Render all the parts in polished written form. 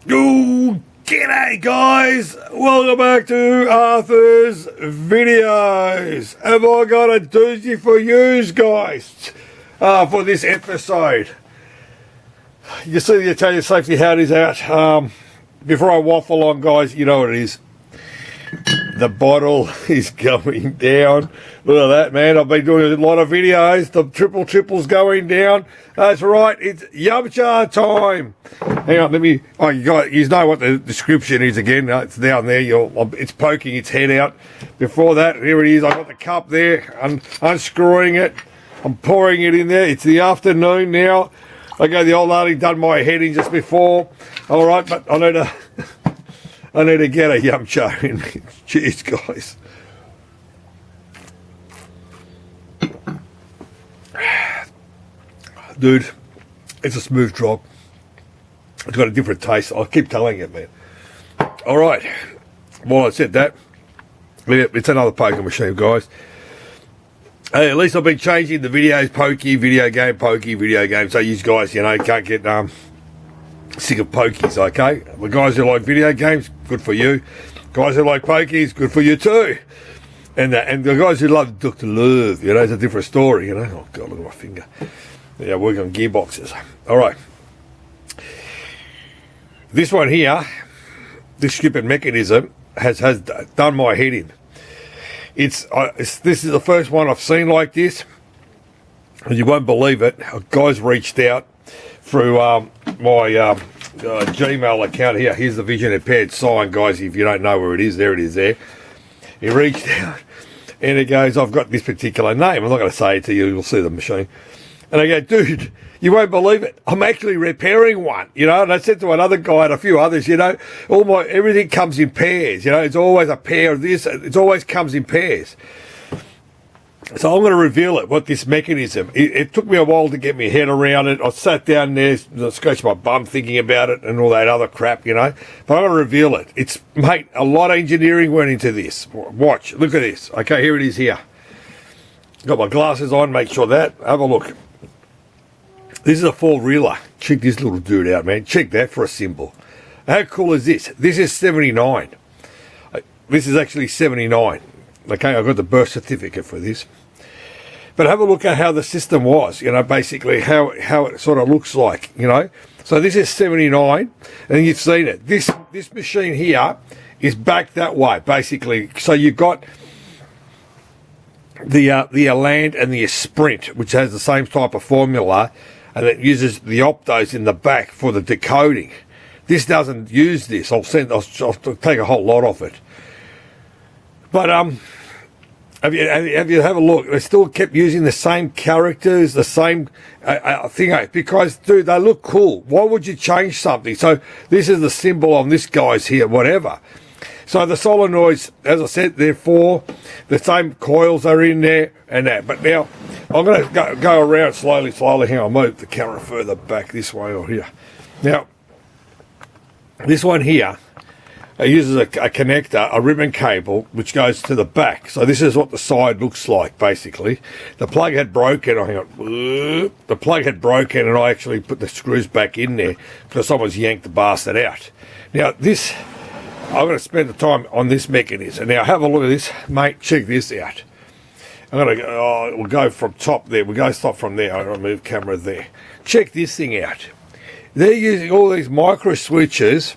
Ooh, g'day guys, welcome back to Arthur's videos. Have I got a doozy for yous guys for this episode? You can see the Italian safety hat is out. Before I waffle on guys, you know what it is. The bottle is going down. Look at that, man. I've been doing a lot of videos. The triple's going down. That's right. It's Yumcha time. Hang on, let me... Oh, you know what the description is again. It's down there. It's poking its head out. Before that, here it is. I've got the cup there. I'm unscrewing it. I'm pouring it in there. It's the afternoon now. Okay, the old lady done my head in just before. All right, but I need to get a Yumcha in me. Cheers, guys. Dude, it's a smooth drop. It's got a different taste. I keep telling you, man. All right. Well, I said that. It's another poker machine, guys. Hey, at least I've been changing the videos, pokey, video game, so you guys, can't get sick of pokies, okay? The guys who like video games, good for you. Guys who like pokies, good for you too. And the guys who love Dr. Love, it's a different story, Oh, God, look at my finger. Yeah, working on gearboxes. All right. This one here, this stupid mechanism, has done my head in. This is the first one I've seen like this. And you won't believe it. A guy's reached out through my Gmail account here. Here's the vision impaired sign, guys. If you don't know where it is, there it is there. He reached out and he goes, I've got this particular name. I'm not going to say it to you. You'll see the machine. And I go, dude, you won't believe it. I'm actually repairing one, And I said to another guy and a few others, everything comes in pairs. It's always a pair of this. It always comes in pairs. So I'm going to reveal it, what this mechanism. It took me a while to get my head around it. I sat down there, scratched my bum thinking about it and all that other crap, But I'm going to reveal it. Mate, a lot of engineering went into this. Watch, look at this. Okay, here it is here. Got my glasses on, make sure that. Have a look. This is a four-reeler. Check this little dude out, man. Check that for a symbol. How cool is this? This is 79. This is actually 79. Okay, I got the birth certificate for this. But have a look at how the system was, basically how it sort of looks like, So this is 79, and you've seen it. This machine here is back that way, basically. So you've got the Elan and the Sprint, which has the same type of formula, and it uses the optos in the back for the decoding. This doesn't use this. I'll take a whole lot of it. But have you have a look? They still kept using the same characters, the same thing, because dude, they look cool. Why would you change something? So this is the symbol on this guy's here, whatever. So the solenoids, as I said, they're four. The same coils are in there and that. But now I'm going to go around slowly. Hang on, I'll move the camera further back this way or here. Now, this one here uses a connector, a ribbon cable, which goes to the back. So this is what the side looks like, basically. The plug had broken. Hang on. The plug had broken, and I actually put the screws back in there because someone's yanked the bastard out. Now, this... I'm going to spend the time on this mechanism. Now, have a look at this, mate. Check this out. I'm going to we'll go from top there. We'll go stop from there. I'm going to move camera there. Check this thing out. They're using all these micro switches.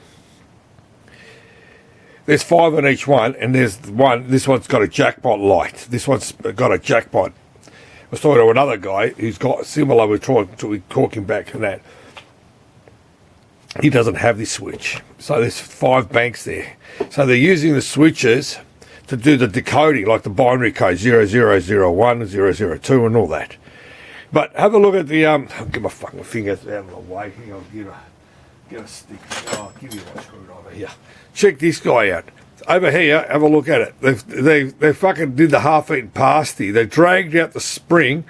There's 5 on each one, and there's one. This one's got a jackpot light. This one's got a jackpot. I was talking to another guy who's got similar. We're talking back and that. He doesn't have this switch. So there's 5 banks there. So they're using the switches to do the decoding, like the binary code 0001, 002 and all that. But have a look at the... I'll get my fucking fingers out of the way. Hang on, get a stick. I'll give you my screwdriver here. Check this guy out. Over here, have a look at it. They fucking did the half-eaten pasty. They dragged out the spring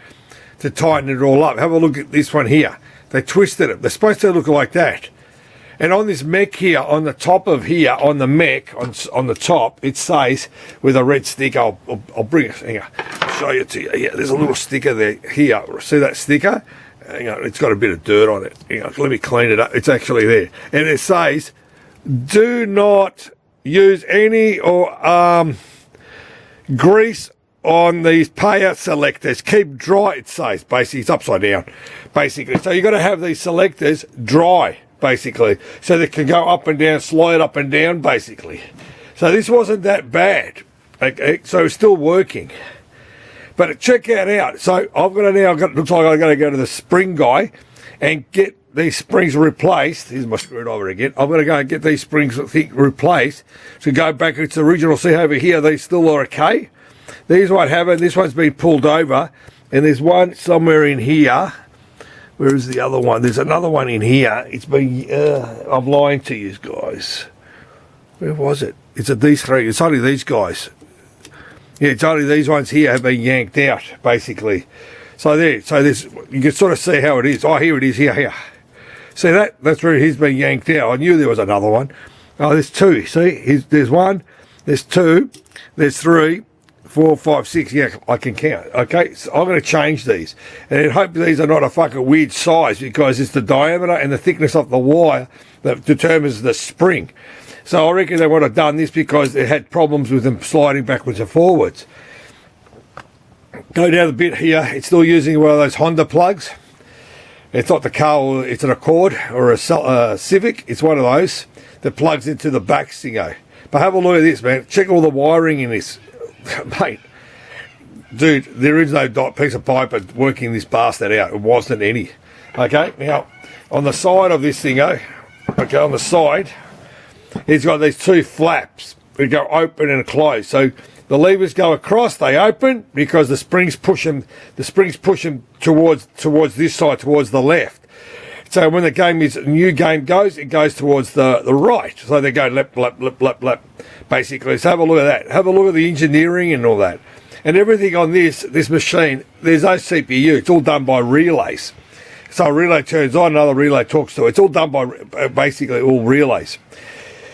to tighten it all up. Have a look at this one here. They twisted it. They're supposed to look like that. And on this Mech here, on the top of here, on the Mech, on the top, it says, with a red sticker, I'll bring it, hang on, I'll show you to you. Yeah, there's a little sticker there, here. See that sticker? Hang on, it's got a bit of dirt on it. Hang on, let me clean it up. It's actually there. And it says, do not use any or grease on these payout selectors. Keep dry, it says. Basically, it's upside down, basically. So you've got to have these selectors dry, basically, so they can go up and down, slide up and down, basically. So this wasn't that bad. Okay, so it's still working. But check that out. So I've got to now, looks like I've got to go to the spring guy and get these springs replaced. Here's my screwdriver again. I've got to go and get these springs, I think, replaced. So go back to the original. See over here, these still are okay. These won't have it. This one's been pulled over. And there's one somewhere in here. Where is the other one? There's another one in here. It's been, I'm lying to you guys. Where was it? It's these three. It's only these guys. Yeah, it's only these ones here have been yanked out, basically. So there, so this, you can sort of see how it is. Oh, here it is, here. See that? That's where he's been yanked out. I knew there was another one. Oh, there's two. See, there's one, there's two, there's 3, 4, 5, 6. Yeah, I can count. Okay, so I'm going to change these. And I hope these are not a fucking weird size, because it's the diameter and the thickness of the wire that determines the spring. So I reckon they would have done this because they had problems with them sliding backwards and forwards. Go down the bit here. It's still using one of those Honda plugs. It's not the car, it's an Accord or a Civic. It's one of those that plugs into the back stingo. But have a look at this, man. Check all the wiring in this. Mate, dude, there is no piece of pipe working this bastard out. It wasn't any. Okay, now, on the side of this thingo, okay, on the side, it's got these 2 flaps that go open and close. So the levers go across, they open, because the springs push them towards this side, towards the left. So when the new game goes, it goes towards the right. So they go lap, basically. So have a look at that. Have a look at the engineering and all that. And everything on this machine, there's no CPU. It's all done by relays. So a relay turns on, another relay talks to it. It's all done by basically all relays.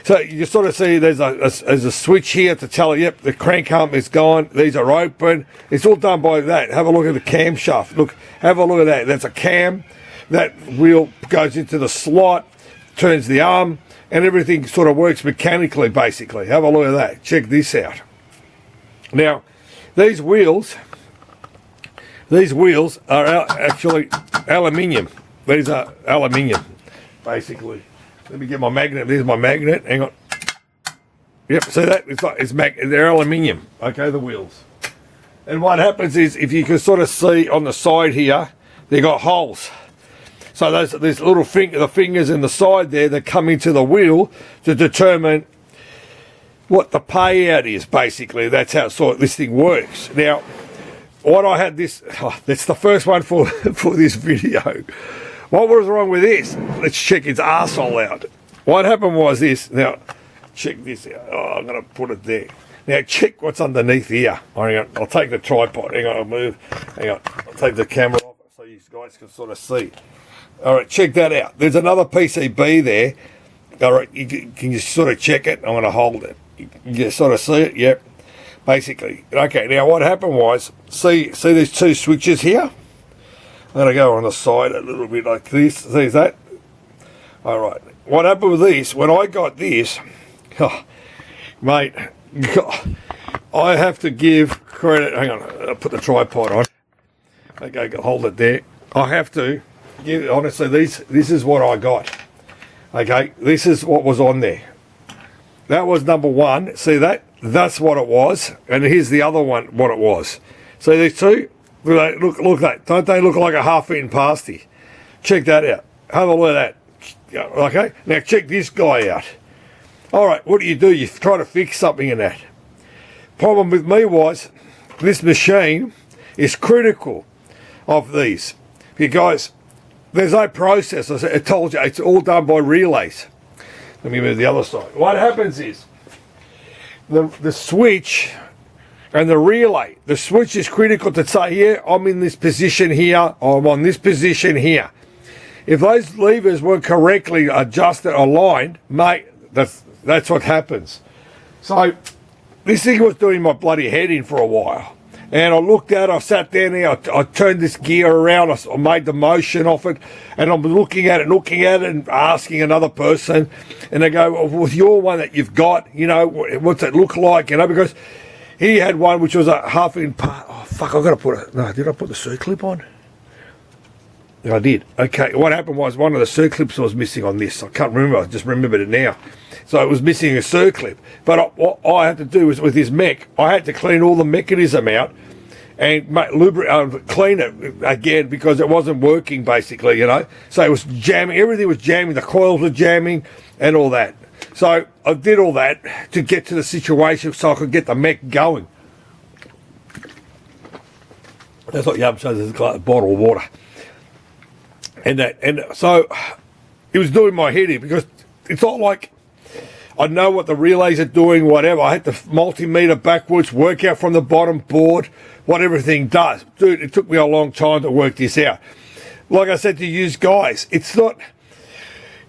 So you sort of see there's a switch here to tell it, yep, the crank arm is gone. These are open. It's all done by that. Have a look at the camshaft. Look, have a look at that. That's a cam. That wheel goes into the slot, turns the arm, and everything sort of works mechanically, basically. Have a look at that. Check this out. Now, these wheels are actually aluminium. These are aluminium, basically. Let me get my magnet. There's my magnet. Hang on. Yep, see that? They're aluminium. Okay, the wheels. And what happens is, if you can sort of see on the side here, they got holes. So these little the fingers in the side there that come into the wheel to determine what the payout is, basically. That's how this thing works. Now, what I had that's the first one for this video. What was wrong with this? Let's check its arsehole out. What happened was this. Now, check this out. Oh, I'm going to put it there. Now, check what's underneath here. Hang on. I'll take the tripod. Hang on, I'll move. Hang on. I'll take the camera off so you guys can sort of see. All right, check that out. There's another PCB there. All right, can you sort of check it? I'm going to hold it. You can sort of see it? Yep. Basically. Okay, now what happened was, see these 2 switches here? I'm going to go on the side a little bit like this. See that? All right. What happened with this, when I got this, mate, I have to give credit. Hang on, I'll put the tripod on. Okay, hold it there. I have to give, honestly, this is what I got. Okay, this is what was on there. That was number 1. See that? That's what it was. And here's the other one, what it was. See these 2? Look at that. Don't they look like a half-eaten pasty? Check that out. Have a look at that. Okay? Now check this guy out. All right, what do? You try to fix something in that. Problem with me was, this machine is critical of these. Because there's no process. I told you, it's all done by relays. Let me move the other side. What happens is, the switch and the relay. The switch is critical to say, here, I'm in this position here, or I'm on this position here. If those levers weren't correctly adjusted or aligned, mate, that's what happens. So this thing was doing my bloody head in for a while. And I looked at it, I sat down there, I turned this gear around, I made the motion off it, and I'm looking at it and asking another person, and they go, well, with your one that you've got, you know, what's it look like, you know, because he had one which was a half in part. Oh, fuck, I've got to put it, no, did I put the C-clip on? I did. Okay, what happened was one of the C-clips was missing on this. I can't remember, I just remembered it now. So it was missing a C-clip. But what I had to do was, with this Mech, I had to clean all the mechanism out and clean it again because it wasn't working, basically, you know. So it was jamming, everything was jamming, the coils were jamming and all that. So I did all that to get to the situation so I could get the Mech going. That's what Yum says, is like a bottle of water. And so it was doing my head in because it's not like I know what the relays are doing, whatever. I had to multimeter backwards, work out from the bottom board what everything does. Dude, it took me a long time to work this out. Like I said to you guys, it's not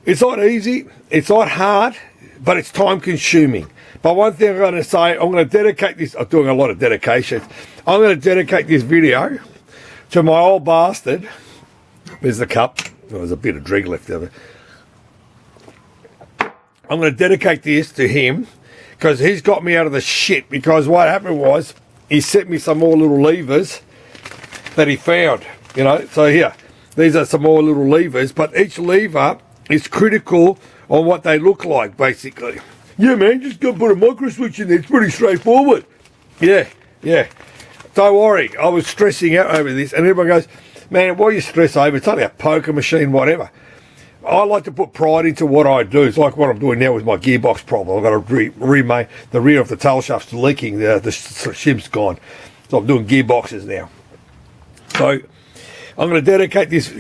easy, it's not hard, but it's time consuming. But one thing I'm going to say, I'm going to dedicate this, I'm doing a lot of dedications, I'm going to dedicate this video to my old bastard. There's the cup. Oh, there's a bit of drink left of it. I'm going to dedicate this to him because he's got me out of the shit, because what happened was he sent me some more little levers that he found, you know. So here, these are some more little levers, but each lever is critical on what they look like, basically. Yeah, man, just go put a micro switch in there. It's pretty straightforward. Yeah. Don't worry. I was stressing out over this, and everyone goes, man, why you stress over? It's only a poker machine, whatever. I like to put pride into what I do. It's like what I'm doing now with my gearbox problem. I've got to remake the rear of the tail shaft's leaking. The shim's gone. So I'm doing gearboxes now. So I'm going to dedicate this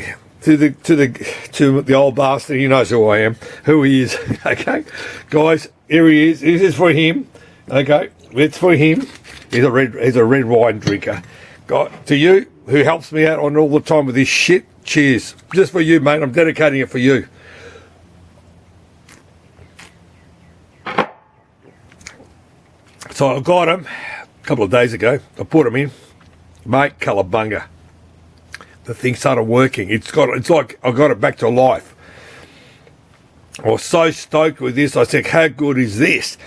to the old bastard. He knows who I am, who he is. Okay, guys, here he is. This is for him. Okay, it's for him. He's a red wine drinker. To you, who helps me out on all the time with this shit, cheers. Just for you, mate. I'm dedicating it for you. So I got him a couple of days ago. I put him in. Mate, cowabunga. The thing started working. It's like I got it back to life. I was so stoked with this. I said, how good is this?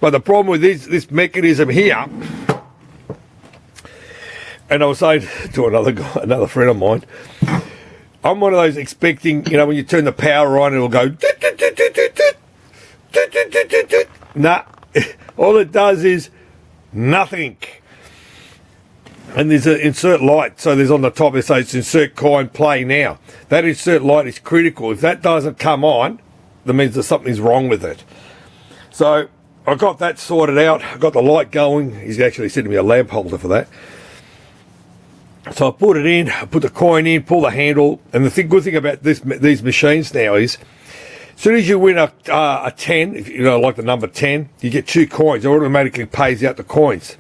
But the problem with this mechanism here, and I was saying to another friend of mine, I'm one of those expecting, you know, when you turn the power on, it'll go. Nah, all it does is nothing. And there's an insert light, so there's on the top, it says insert coin, play now. That insert light is critical. If that doesn't come on, that means that something's wrong with it. So I got that sorted out. I got the light going. He's actually sending me a lamp holder for that. So I put it in, I put the coin in, pull the handle, and the good thing about these machines now is, as soon as you win a 10, if you know, like the number 10, you get 2 coins. It automatically pays out the coins.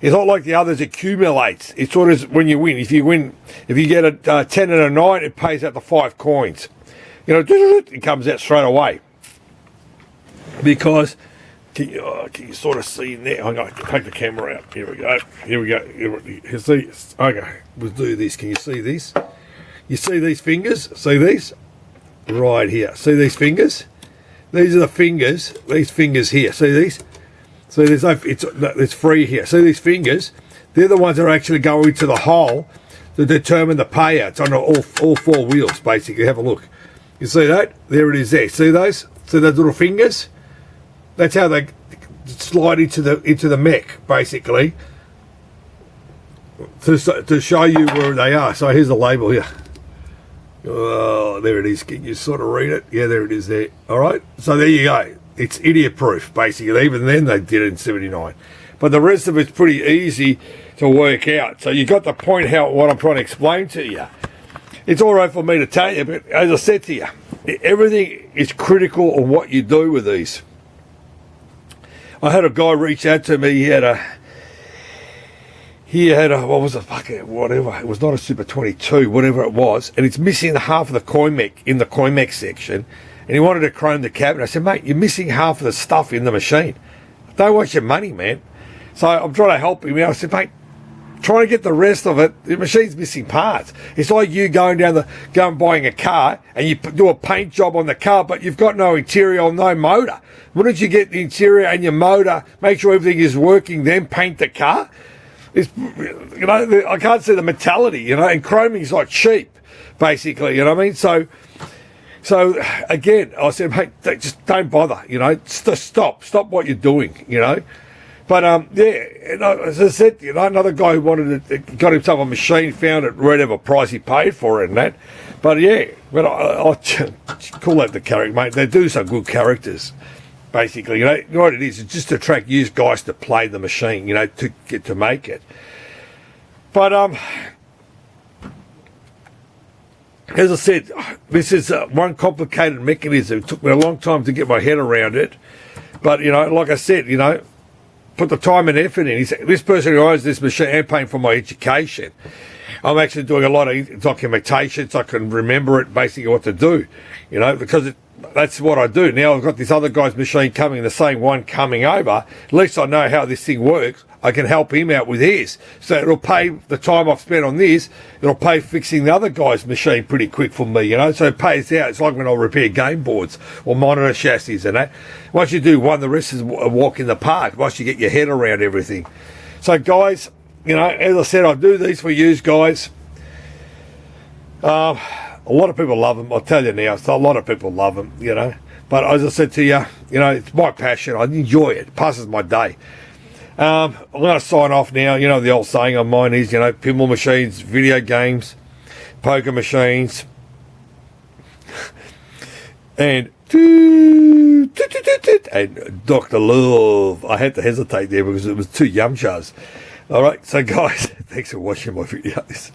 It's not like the others accumulates. It's sort of when you win. If you get a 10 and a 9, it pays out the 5 coins. You know, it comes out straight away. Because can you sort of see in there? I'm going to take the camera out. Here we go. You see? Okay, we'll do this. Can you see this? You see these fingers? See these? Right here. See these fingers? These are the fingers. These fingers here. See these? So it's free here. See these fingers? They're the ones that are actually going to the hole to determine the payouts on all 4 wheels, basically. Have a look. You see that? There it is there. See those? See those little fingers? That's how they slide into the Mech, basically, to show you where they are. So here's the label here. Oh, there it is. Can you sort of read it? Yeah, there it is there. All right. So there you go. It's idiot-proof, basically. Even then, they did it in 79. But the rest of it's pretty easy to work out. So you got the point what I'm trying to explain to you. It's all right for me to tell you, but as I said to you, everything is critical on what you do with these. I had a guy reach out to me. He had a what was it? Fucking whatever. It was not a Super 22, whatever it was, and it's missing half of the coin mech in the coin mech section. And he wanted to chrome the cabinet. I said, mate, you're missing half of the stuff in the machine. Don't waste your money, man. So I'm trying to help him out. I said, mate, trying to get the rest of it, the machine's missing parts. It's like you going and buying a car and you do a paint job on the car, but you've got no interior or no motor. Wouldn't you get the interior and your motor, make sure everything is working, then paint the car? It's, you know, I can't see the mentality, you know, and chroming's like cheap, basically, you know what I mean? So again, I said, mate, just don't bother, you know, stop what you're doing, you know. But yeah, and as I said, you know, another guy who got himself a machine, found it whatever price he paid for it and that. But yeah, but I call that the character, mate. They do some good characters, basically. You know what it is? It's just to attract used guys to play the machine, you know, to get to make it. But as I said, this is one complicated mechanism. It took me a long time to get my head around it. But, you know, like I said, you know, put the time and effort in. He said, this person who owns this machine, I'm paying for my education. I'm actually doing a lot of documentation so I can remember it, basically what to do, you know, because that's what I do. Now I've got this other guy's machine coming, the same one coming over. At least I know how this thing works. I can help him out with his. So it'll pay the time I've spent on this. It'll pay fixing the other guy's machine pretty quick for me, you know. So it pays out. It's like when I repair game boards or monitor chassis and that. Once you do one, the rest is a walk in the park. Once you get your head around everything. So guys, you know, as I said, I do these for you guys. A lot of people love them. I'll tell you now. So a lot of people love them, you know. But as I said to you, you know, it's my passion. I enjoy it. It passes my day. I'm going to sign off now. You know, the old saying of mine is, you know, pinball machines, video games, poker machines, and Dr. Love. I had to hesitate there because it was two yumchas. All right, so guys, thanks for watching my videos.